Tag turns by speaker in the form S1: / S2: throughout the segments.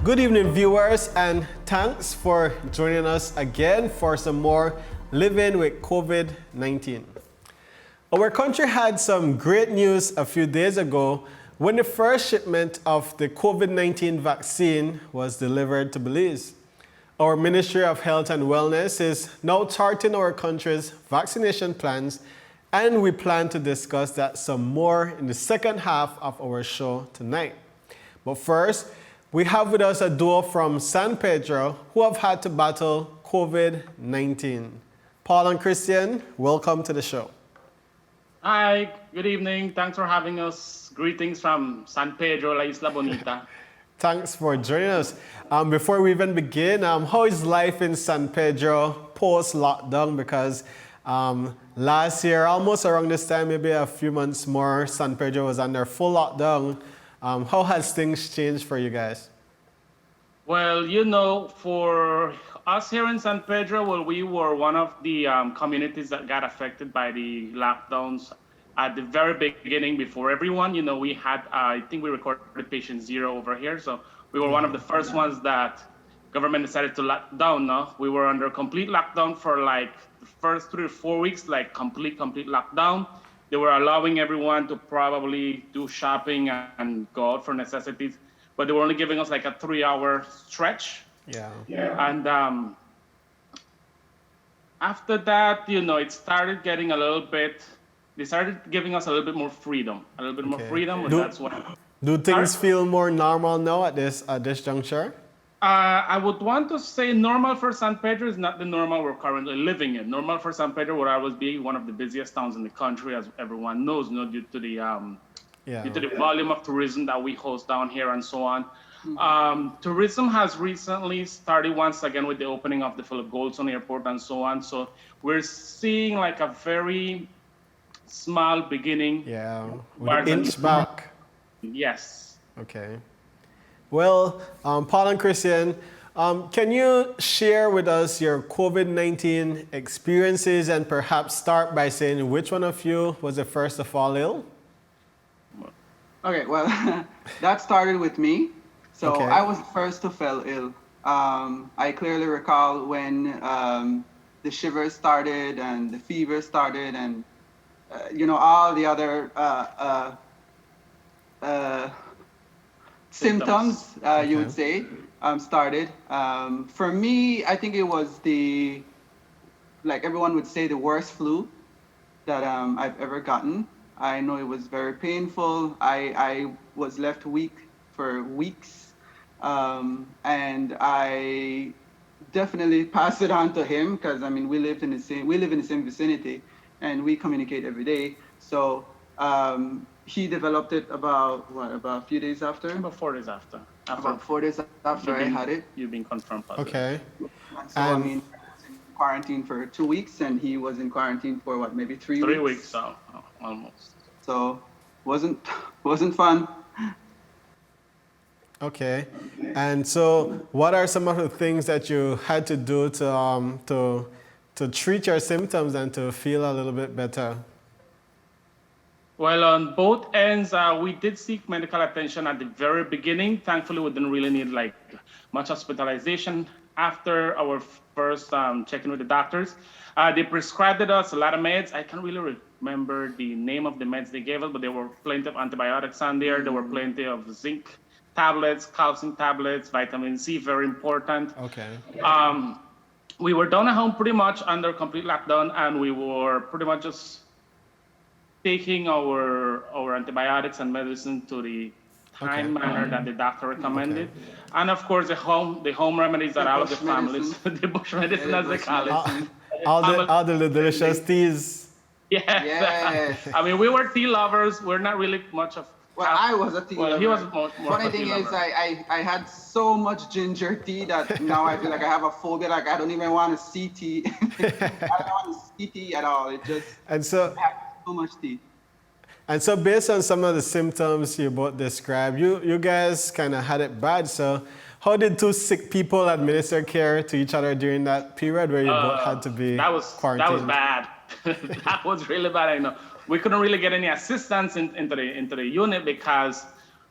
S1: Good evening, viewers, and thanks for joining us again for some more Living with COVID-19. Our country had some great news a few days ago when the first shipment of the COVID-19 vaccine was delivered to Belize. Our Ministry of Health and Wellness is now charting our country's vaccination plans, and we plan to discuss that some more in the second half of our show tonight. But first, we have with us a duo from San Pedro who have had to battle COVID-19. Paul and Christian, welcome to the show.
S2: Hi, good evening. Thanks for having us. Greetings from San Pedro, La Isla Bonita.
S1: Thanks for joining us. Before we even begin, how is life in San Pedro post-lockdown? Because last year, almost around this time, maybe a few months more, San Pedro was under full lockdown. How has things changed for you guys?
S2: Well, you know, for us here in San Pedro, well, we were one of the communities that got affected by the lockdowns at the very beginning before everyone. You know, we had, I think we recorded patient 0 over here. So we were one of the first ones that government decided to lock down. No? We were under complete lockdown for like the first 3 or 4 weeks, like complete lockdown. They were allowing everyone to probably do shopping and go out for necessities, but they were only giving us like a 3-hour stretch.
S1: Yeah.
S2: And after that, you know, it started getting a little bit, they started giving us a little bit more freedom, more freedom. And that's what.
S1: Do things feel more normal now at this juncture?
S2: I would want to say normal for San Pedro is not the normal we're currently living in. Normal for San Pedro would always be one of the busiest towns in the country, as everyone knows, you know, due to the volume of tourism that we host down here and so on. Tourism has recently started once again with the opening of the Philip Goldson Airport and so on. So we're seeing like a very small beginning.
S1: Yeah, with an inch back.
S2: Yes.
S1: Okay. Well, Paul and Christian, can you share with us your COVID-19 experiences and perhaps start by saying which one of you was the first to fall ill?
S3: Okay, well, that started with me. So
S1: Okay.
S3: I was the first to fall ill. I clearly recall when the shivers started and the fever started and, all the other symptoms, you would say, started. For me, I think it was like everyone would say, the worst flu that I've ever gotten. I know it was very painful. I was left weak for weeks. And I definitely passed it on to him because, I mean, we live in the same vicinity and we communicate every day. So, he developed it about a few days after?
S2: About 4 days after.
S3: About 4 days after I had it.
S2: You've been confirmed positive.
S1: Okay.
S3: So, I mean, I was in quarantine for 2 weeks and he was in quarantine for what, maybe 3 weeks?
S2: 3 weeks, so almost.
S3: So, wasn't fun.
S1: Okay. And so what are some of the things that you had to do to treat your symptoms and to feel a little bit better?
S2: Well, on both ends, we did seek medical attention at the very beginning. Thankfully, we didn't really need like much hospitalization after our first check-in with the doctors. They prescribed us a lot of meds. I can't really remember the name of the meds they gave us, but there were plenty of antibiotics on there. There were plenty of zinc tablets, calcium tablets, vitamin C, very important.
S1: Okay.
S2: We were down at home pretty much under complete lockdown, and we were pretty much just taking our antibiotics and medicine to the time manner that the doctor recommended. Okay. And of course, the home remedies that all of the families, the bush medicine as they call it.
S1: All the delicious teas.
S2: Yes.
S3: Yes.
S2: I mean, we were tea lovers. We're not really much of.
S3: Well, I was a tea lover.
S2: He was more
S3: Funny thing is, I had so much ginger tea that now I feel like I have a phobia. Like I don't even want to see tea. I don't want to see tea at all. It just I have so much tea.
S1: And so based on some of the symptoms you both described, you guys kind of had it bad. So how did two sick people administer care to each other during that period where you both had to be quarantined?
S2: That was bad. That was really bad. I know we couldn't really get any assistance into the unit because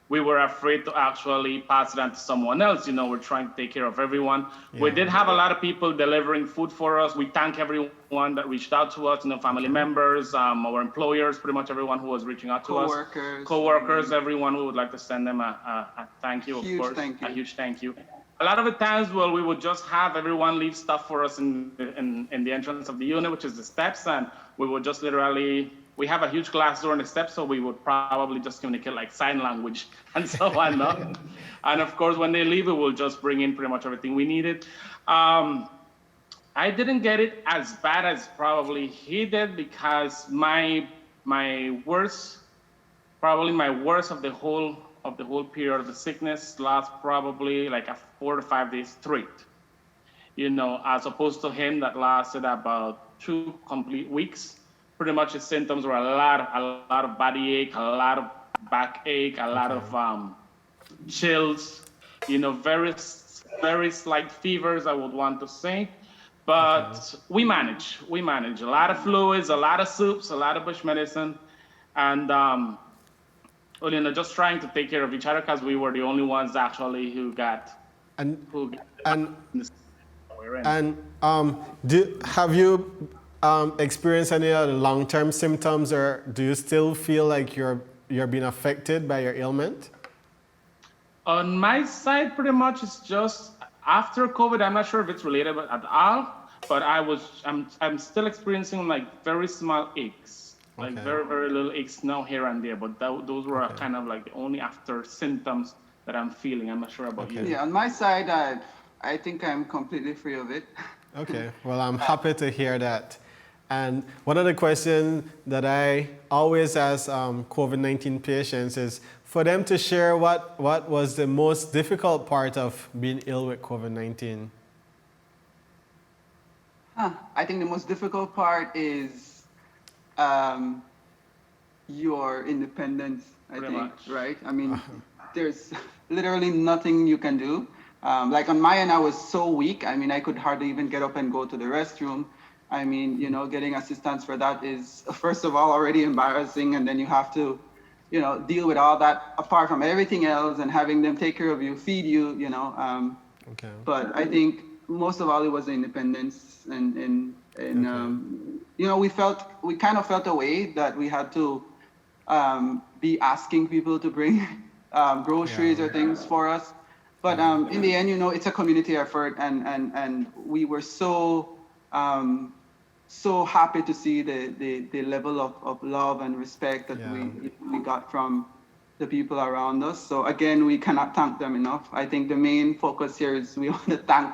S2: we were afraid to actually pass it on to someone else. We're trying to take care of everyone. We did have a lot of people delivering food for us. We thank everyone that reached out to us, family members, our employers, pretty much everyone who was reaching out to us. Co-workers, everyone. We would like to send them a thank you, of course. A huge thank you. A lot of the times, we would just have everyone leave stuff for us in the entrance of the unit, which is the steps, and we would just literally, we have a huge glass door on the steps, so we would probably just communicate like sign language and so on. No? And of course, when they leave, we will just bring in pretty much everything we needed. I didn't get it as bad as probably he did, because my worst of the whole period of the sickness lasts probably like a 4 to 5 days straight. As opposed to him that lasted about 2 complete weeks. Pretty much his symptoms were a lot of body ache, a lot of backache, a lot of chills, very, very slight fevers, I would want to say. But we manage. A lot of fluids, a lot of soups, a lot of bush medicine, and just trying to take care of each other, because we were the only ones actually who got.
S1: Have you experienced any other long-term symptoms, or do you still feel like you're being affected by your ailment?
S2: On my side, pretty much it's just after COVID. I'm not sure if it's related at all, but I'm still experiencing like very small aches, like very, very little aches now here and there. But those were kind of like the only after symptoms that I'm feeling. I'm not sure about you.
S3: Yeah, on my side, I think I'm completely free of it.
S1: Okay, well, I'm happy to hear that. And one of the questions that I always ask COVID-19 patients is for them to share what was the most difficult part of being ill with COVID-19.
S3: I think the most difficult part is your independence, I think, right? I mean, there's literally nothing you can do. Like on my end, I was so weak. I mean, I could hardly even get up and go to the restroom. I mean, getting assistance for that is, first of all, already embarrassing. And then you have to, deal with all that apart from everything else and having them take care of you, feed you, But I think most of all, it was the independence. And we kind of felt a way that we had to be asking people to bring groceries or things for us. But in the end, it's a community effort, and we were so happy to see the level of love and respect that we got from the people around us. So again, we cannot thank them enough. I think the main focus here is we want to thank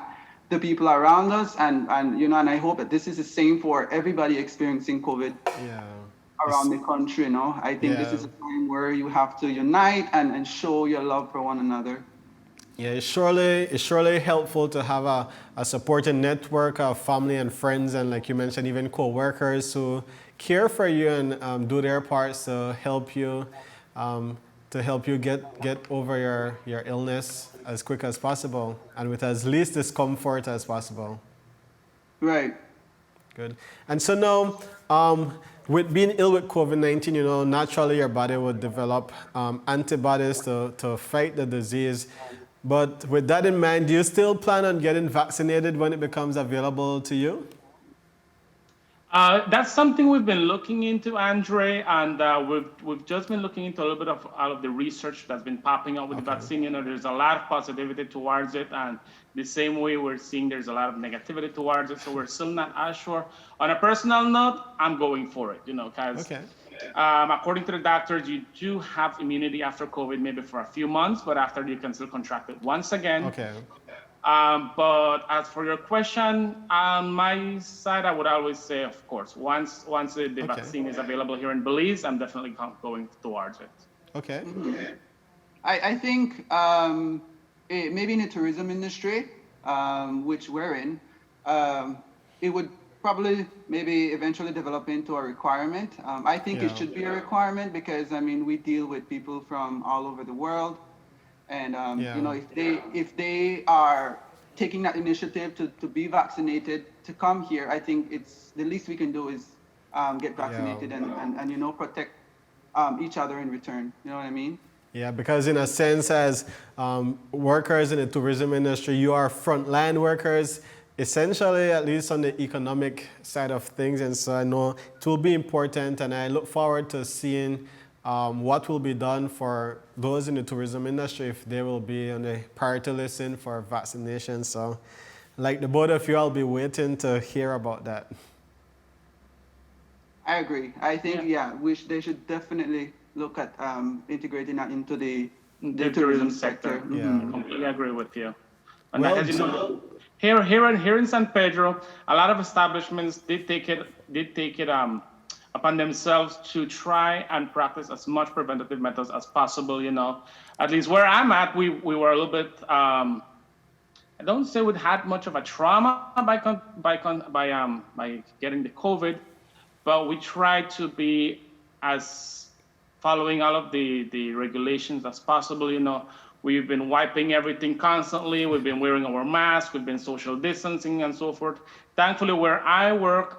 S3: the people around us, and I hope that this is the same for everybody experiencing COVID around the country. I think this is a time where you have to unite and show your love for one another.
S1: Yeah, it's surely helpful to have a supporting network of family and friends, and like you mentioned, even co-workers who care for you and do their parts to help you get over your illness as quick as possible and with as least discomfort as possible.
S3: Right.
S1: Good. And so now, with being ill with COVID-19, naturally your body would develop antibodies to fight the disease. But with that in mind, do you still plan on getting vaccinated when it becomes available to you?
S2: That's something we've been looking into, Andre, and we've just been looking into a little bit of all of the research that's been popping up with the vaccine. There's a lot of positivity towards it, and the same way we're seeing there's a lot of negativity towards it, so we're still not as sure. On a personal note, I'm going for it, because according to the doctors, you do have immunity after COVID, maybe for a few months, but after you can still contract it once again. But as for your question, on my side, I would always say, of course, once the vaccine is available here in Belize, I'm definitely going towards it.
S1: Okay.
S3: Mm-hmm. I think maybe in the tourism industry, which we're in, it would probably maybe eventually develop into a requirement. I think it should be a requirement because, we deal with people from all over the world. And, if they are taking that initiative to be vaccinated, to come here, I think it's the least we can do is get vaccinated and protect each other in return. You know what I mean?
S1: Yeah, because in a sense, as workers in the tourism industry, you are frontline workers, essentially, at least on the economic side of things. And so I know it will be important, and I look forward to seeing what will be done for those in the tourism industry if they will be on the priority list for vaccination. So, like the both of you, I'll be waiting to hear about that.
S3: I agree. I think, they should definitely look at integrating that into the tourism sector.
S2: I completely agree with you. And
S1: Well,
S2: as you know, here in San Pedro, a lot of establishments did take it upon themselves to try and practice as much preventative methods as possible. You know, at least where I'm at, we were a little bit. I don't say we had much of a trauma by getting the COVID, but we tried to be as following all of the regulations as possible. You know, we've been wiping everything constantly. We've been wearing our masks. We've been social distancing and so forth. Thankfully, where I work,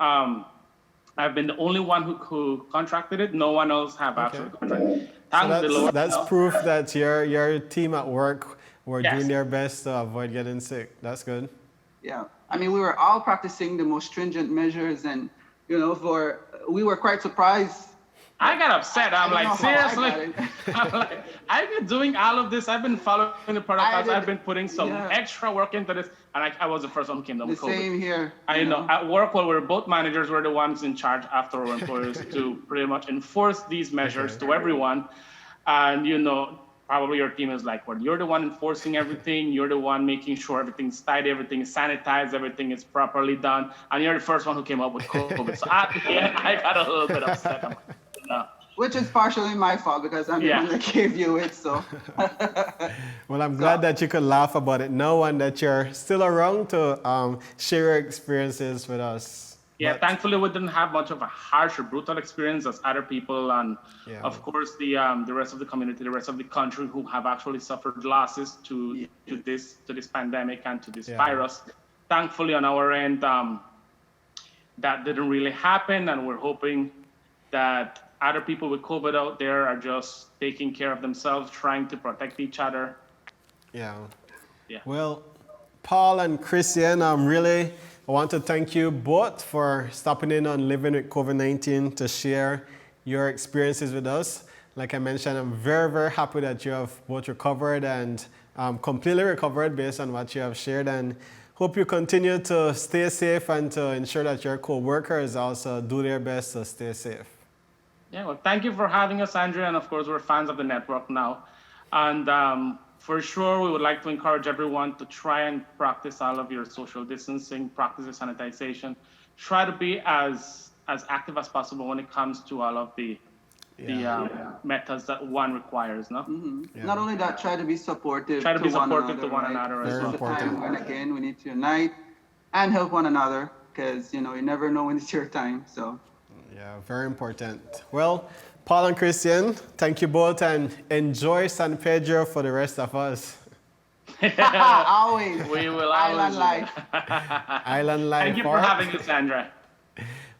S2: I've been the only one who contracted it. No one else have actually contracted it.
S1: So that's proof that your team at work were doing their best to avoid getting sick. That's good. Yeah.
S3: I mean, we were all practicing the most stringent measures, and we were quite surprised.
S2: I got upset. I'm like, seriously? I'm like, I've been doing all of this. I've been following the protocols. I've been putting some extra work into this. And I was the first one who came down with COVID.
S3: The same here.
S2: I know. At work, while we're both managers, we're the ones in charge after our employers to pretty much enforce these measures to everyone. And, probably your team is like, well, you're the one enforcing everything. You're the one making sure everything's tidy, everything is sanitized, everything is properly done. And you're the first one who came up with COVID. So at the end, I got a little bit upset.
S3: Which is partially my fault because I'm the one that gave you it. So.
S1: Well, I'm glad that you could laugh about it now and that you're still around to share your experiences with us.
S2: Yeah, thankfully we didn't have much of a harsh or brutal experience as other people, and of course the rest of the community, the rest of the country who have actually suffered losses to this pandemic and to this virus. Thankfully, on our end, that didn't really happen, and we're hoping that other people with COVID out there are just taking care of themselves, trying to protect each other.
S1: Yeah. Well, Paul and Christian, I want to thank you both for stopping in on Living with COVID-19 to share your experiences with us. Like I mentioned, I'm very, very happy that you have both recovered and completely recovered based on what you have shared, and hope you continue to stay safe and to ensure that your co-workers also do their best to stay safe.
S2: Yeah, well, thank you for having us, Andrea, and of course, we're fans of the network now. And for sure, we would like to encourage everyone to try and practice all of your social distancing, practice your sanitization. Try to be as active as possible when it comes to all of the methods that one requires. No.
S3: Not only that, try to be supportive.
S2: Try to be supportive
S3: to
S2: one another as well.
S3: There's a time when again we need to unite and help one another because you never know when it's your time. So.
S1: Yeah, very important. Well, Paul and Christian, thank you both, and enjoy San Pedro for the rest of us.
S3: Always.
S2: We will
S3: Island life.
S1: Island life.
S2: Thank you for having us, Sandra.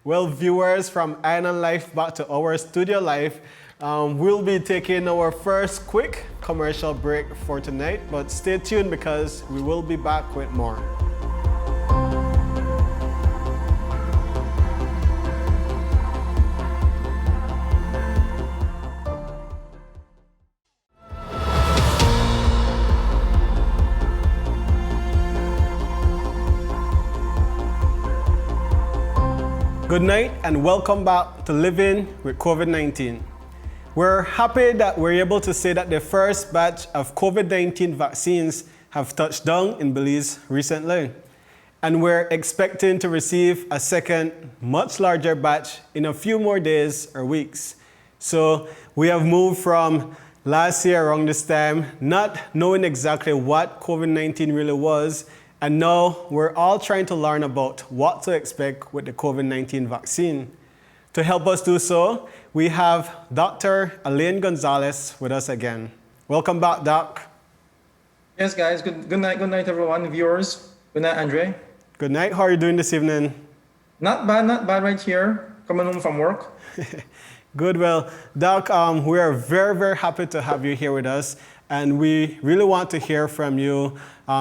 S1: Well, viewers, from Island Life back to our studio life, we'll be taking our first quick commercial break for tonight, but stay tuned because we will be back with more. Good night and welcome back to Living with COVID-19. We're happy that we're able to say that the first batch of COVID-19 vaccines have touched down in Belize recently. And we're expecting to receive a second, much larger batch in a few more days or weeks. So we have moved from last year around this time, not knowing exactly what COVID-19 really was, and now we're all trying to learn about what to expect with the COVID-19 vaccine. To help us do so, we have Dr. Elaine Gonzalez with us again. Welcome back, Doc.
S4: Yes, guys. Good night, everyone, viewers. Good night, Andre.
S1: Good night. How are you doing this evening?
S4: Not bad right here. Coming home from work.
S1: Good. Well, Doc, we are very, very happy to have you here with us. And we really want to hear from you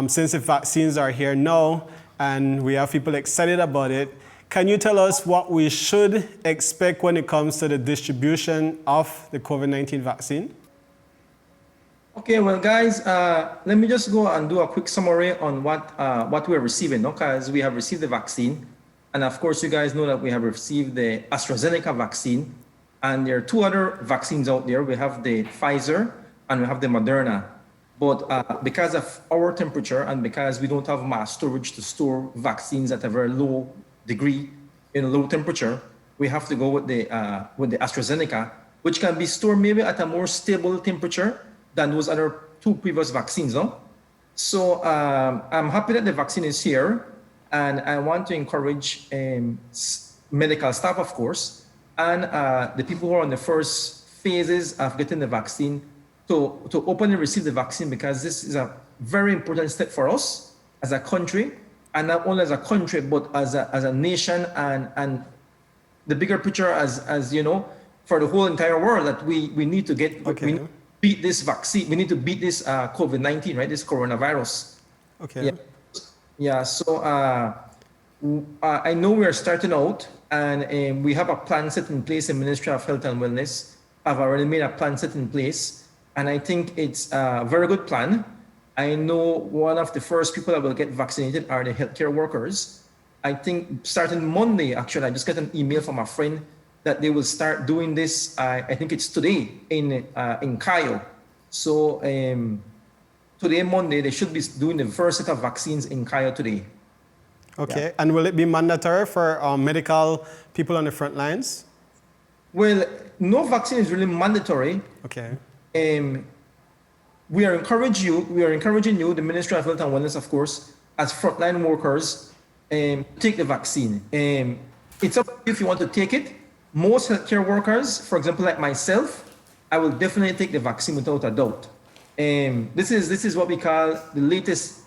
S1: since the vaccines are here now and we have people excited about it. Can you tell us what we should expect when it comes to the distribution of the COVID-19 vaccine?
S4: Okay, well, guys, let me just go and do a quick summary on what we're receiving, because we have received the vaccine. And of course, you guys know that we have received the AstraZeneca vaccine. And there are two other vaccines out there. We have the Pfizer and we have the Moderna. But because of our temperature and because we don't have mass storage to store vaccines at a very low degree, in a low temperature, we have to go with the AstraZeneca, which can be stored maybe at a more stable temperature than those other two previous vaccines, no? So I'm happy that the vaccine is here, and I want to encourage medical staff, of course, and the people who are on the first phases of getting the vaccine to openly receive the vaccine, because this is a very important step for us as a country, and not only as a country, but as a nation, and the bigger picture as you know, for the whole entire world, that we need to get, we beat this vaccine. We need to beat this COVID-19, right? This coronavirus.
S1: Okay.
S4: Yeah. So I know we are starting out, and we have a plan set in place. The Ministry of Health and Wellness have already made a plan set in place, and I think it's a very good plan. I know one of the first people that will get vaccinated are the healthcare workers. I think starting Monday, actually, I just got an email from a friend that they will start doing this. I think it's today in Cayo. So today, Monday, they should be doing the first set of vaccines in Cayo today.
S1: Okay,
S4: Yeah.
S1: and will it be mandatory for medical people on the front lines?
S4: Well, no vaccine is really mandatory.
S1: Okay.
S4: We are encouraging you, the Ministry of Health and Wellness, of course, as frontline workers, take the vaccine. It's up to you if you want to take it. Most healthcare workers, for example, like myself, I will definitely take the vaccine without a doubt. This is what we call the latest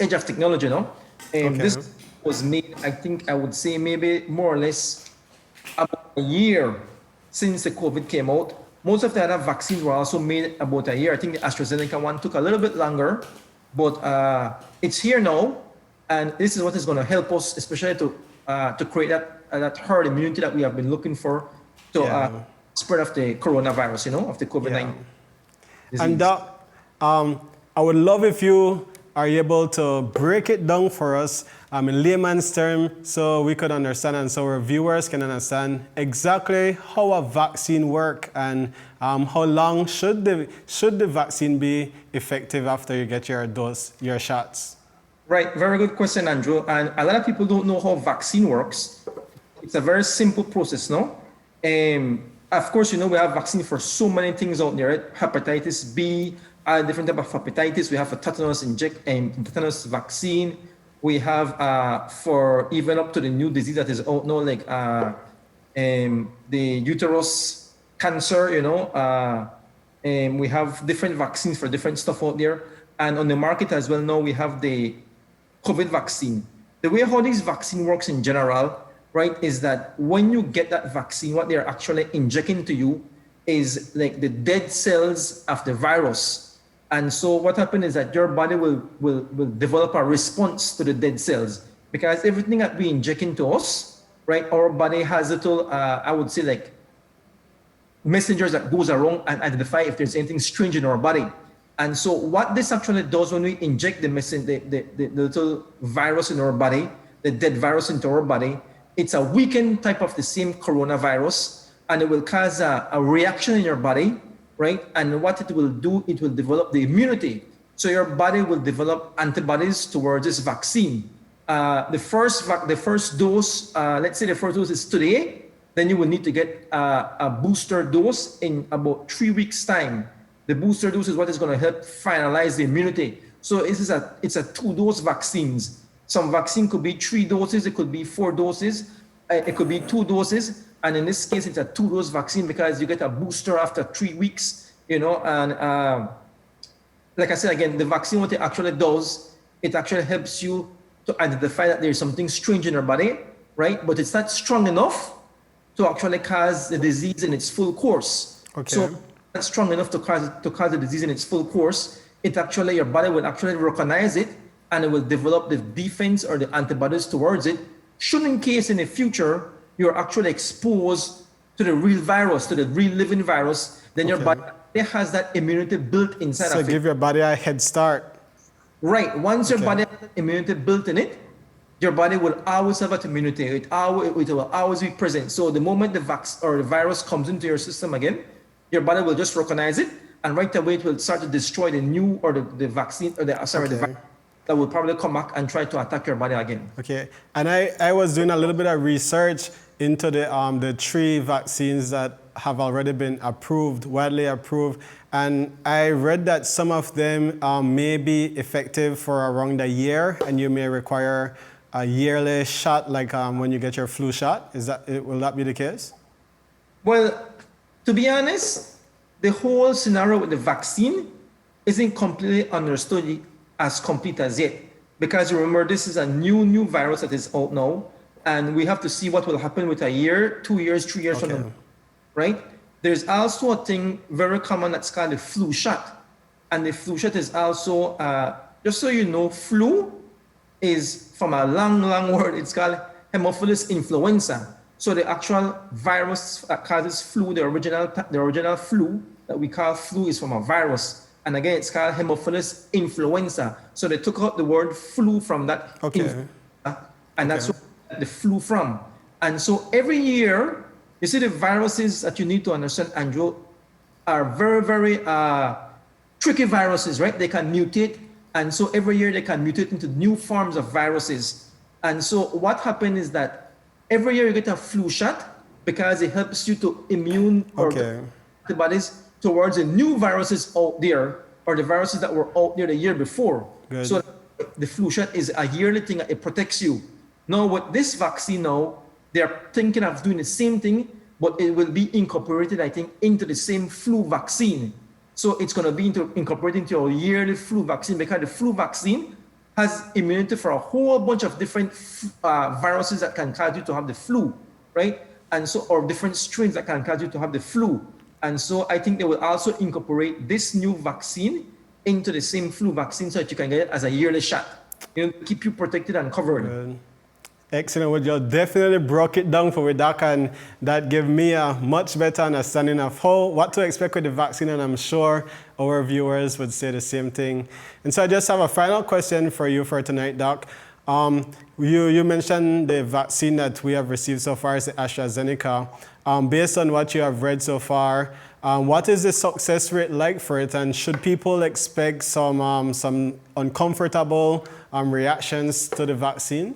S4: edge of technology, no? This was made, I think I would say maybe more or less about a year since the COVID came out. Most of the other vaccines were also made about a year. I think the AstraZeneca one took a little bit longer, but it's here now, and this is what is going to help us, especially to create that herd immunity that we have been looking for to spread of the coronavirus, you know, of the COVID-19 disease.
S1: And Doc, I would love if you are able to break it down for us in layman's terms so we could understand and so our viewers can understand exactly how a vaccine works and how long should the vaccine be effective after you get your dose, your shots.
S4: Right, very good question, Andrew. And a lot of people don't know how vaccine works. It's a very simple process, no? Of course, you know, we have vaccine for so many things out there, right? Hepatitis B, different type of hepatitis. We have a tetanus vaccine. We have for even up to the new disease that is out now, like the uterus cancer, you know. We have different vaccines for different stuff out there. And on the market as well now, we have the COVID vaccine. The way how this vaccine works in general, right, is that when you get that vaccine, what they're actually injecting to you is like the dead cells of the virus. And so what happens is that your body will develop a response to the dead cells, because everything that we inject into us, right, our body has little, I would say, like messengers that goes around and identify if there's anything strange in our body. And so what this actually does when we inject the little virus in our body, the dead virus into our body, it's a weakened type of the same coronavirus, and it will cause a reaction in your body, right? And what it will do, it will develop the immunity. So your body will develop antibodies towards this vaccine. The first dose, let's say the first dose is today, then you will need to get a booster dose in about 3 weeks' time. The booster dose is what is going to help finalize the immunity. So it's a 2-dose vaccines. Some vaccine could be 3 doses, it could be 4 doses, it could be 2 doses. And in this case, it's a 2-dose vaccine because you get a booster after 3 weeks, you know. And like I said, again, the vaccine, what it actually does, it actually helps you to identify that there's something strange in your body, right? But it's not strong enough to actually cause the disease in its full course.
S1: Okay.
S4: So it's strong enough to cause the disease in its full course. Your body will actually recognize it, and it will develop the defense or the antibodies towards it. Should in case in the future you're actually exposed to the real virus, to the real living virus, then your body has that immunity built inside
S1: So
S4: of it.
S1: give your body a head start.
S4: Right. Once your body has that immunity built in it, your body will always have that immunity. It will always be present. So the moment the virus comes into your system again, your body will just recognize it, and right away it will start to destroy the new or the vaccine or the virus that will probably come back and try to attack your body again.
S1: Okay. And I was doing a little bit of research into the 3 vaccines that have already been approved, widely approved. And I read that some of them may be effective for around a year, and you may require a yearly shot, like when you get your flu shot. Will that be the case?
S4: Well, to be honest, the whole scenario with the vaccine isn't completely understood as complete as yet. Because remember, this is a new virus that is out now, and we have to see what will happen with a year, 2 years, 3 years from now, right? There's also a thing very common that's called the flu shot. And the flu shot is also, just so you know, flu is from a long word. It's called Haemophilus influenza. So the actual virus that causes flu, the original flu that we call flu, is from a virus. And again, it's called Haemophilus influenza. So they took out the word flu from that. And that's where the flu from. And so every year, you see the viruses that you need to understand, Andrew, are very tricky viruses, right? They can mutate. And so every year they can mutate into new forms of viruses. And so what happened is that every year you get a flu shot because it helps you to immune or antibodies towards the new viruses out there, or the viruses that were out there the year before.
S1: Good.
S4: So the flu shot is a yearly thing. It protects you. Now with this vaccine now, they're thinking of doing the same thing, but it will be incorporated, I think, into the same flu vaccine. So it's going to be incorporated into your yearly flu vaccine, because the flu vaccine has immunity for a whole bunch of different viruses that can cause you to have the flu, right? And so, or different strains that can cause you to have the flu. And so I think they will also incorporate this new vaccine into the same flu vaccine so that you can get it as a yearly shot. Keep you protected and covered.
S1: Good. Excellent. Well, you definitely broke it down for me, Doc, and that gave me a much better understanding of what to expect with the vaccine, and I'm sure our viewers would say the same thing. And so I just have a final question for you for tonight, Doc. You mentioned the vaccine that we have received so far is the AstraZeneca. Based on what you have read so far, what is the success rate like for it, and should people expect some uncomfortable reactions to the vaccine?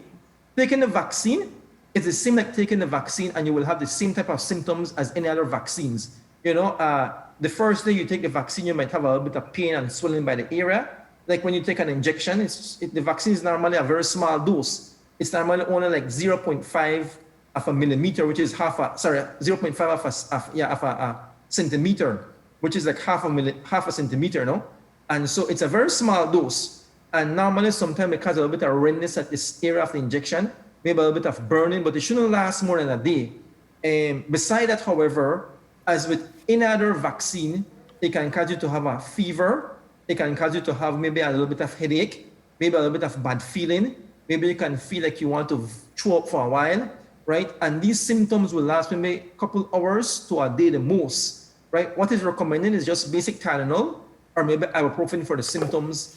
S4: Taking the vaccine is the same like taking the vaccine, and you will have the same type of symptoms as any other vaccines. The first day you take the vaccine, you might have a little bit of pain and swelling by the area. Like when you take an injection, the vaccine is normally a very small dose. It's normally only like 0.5 of a millimeter, which is 0.5 of a centimeter, which is like half a centimeter, no? And so it's a very small dose. And normally, sometimes it causes a little bit of redness at this area of the injection, maybe a little bit of burning, but it shouldn't last more than a day. Beside that, however, as with any other vaccine, it can cause you to have a fever. It can cause you to have maybe a little bit of headache, maybe a little bit of bad feeling. Maybe you can feel like you want to throw up for a while, right? And these symptoms will last maybe a couple hours to a day the most, right? What is recommended is just basic Tylenol or maybe ibuprofen for the symptoms.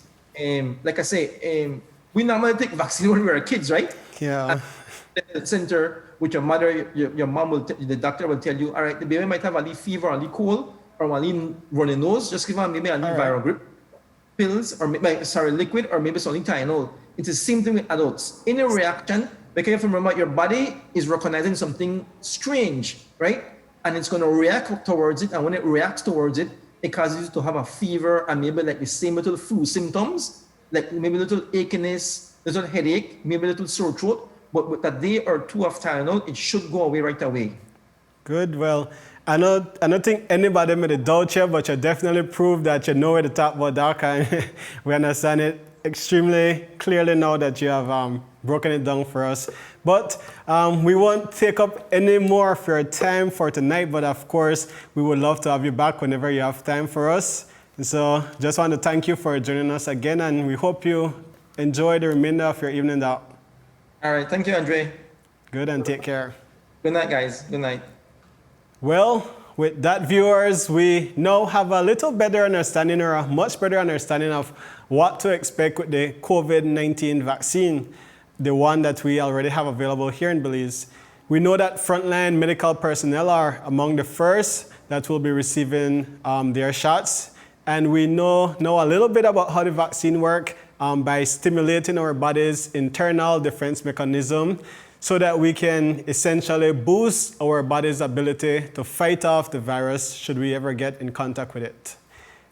S4: Like I say, we normally take vaccine when we were kids, right?
S1: Yeah.
S4: At the center with your mother, your mom the doctor will tell you, all right, the baby might have a little fever, a little cold, or a little runny nose. Just give her maybe a little viral grip pills, or liquid, or maybe something Tylenol. It's the same thing with adults. Any reaction, because you have to remember your body is recognizing something strange, right? And it's going to react towards it. And when it reacts towards it, it causes you to have a fever and maybe like the same little flu symptoms, like maybe a little achiness, little headache, maybe a little sore throat. But with a day or two of Tylenol, it should go away right away.
S1: Good. Well, I don't think anybody made a doubt here, but you definitely proved that you know where to talk about, Doc, and we understand it extremely clearly now that you have broken it down for us. But we won't take up any more of your time for tonight, but of course, we would love to have you back whenever you have time for us. And so just want to thank you for joining us again, and we hope you enjoy the remainder of your evening out.
S4: All right. Thank you, Andre.
S1: Good, and take care.
S4: Good night, guys. Good night.
S1: Well, with that, viewers, we now have a little better understanding, or a much better understanding of what to expect with the COVID-19 vaccine, the one that we already have available here in Belize. We know that frontline medical personnel are among the first that will be receiving their shots. And we know a little bit about how the vaccine works by stimulating our body's internal defense mechanism so that we can essentially boost our body's ability to fight off the virus should we ever get in contact with it.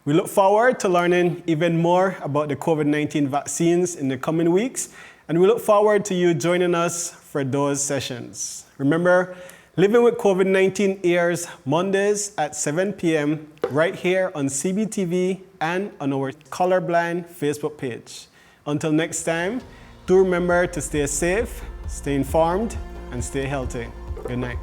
S1: We look forward to learning even more about the COVID-19 vaccines in the coming weeks, and we look forward to you joining us for those sessions. Remember, Living with COVID-19 airs Mondays at 7 p.m. right here on CBTV and on our Colorblind Facebook page. Until next time, do remember to stay safe, stay informed, and stay healthy. Good night.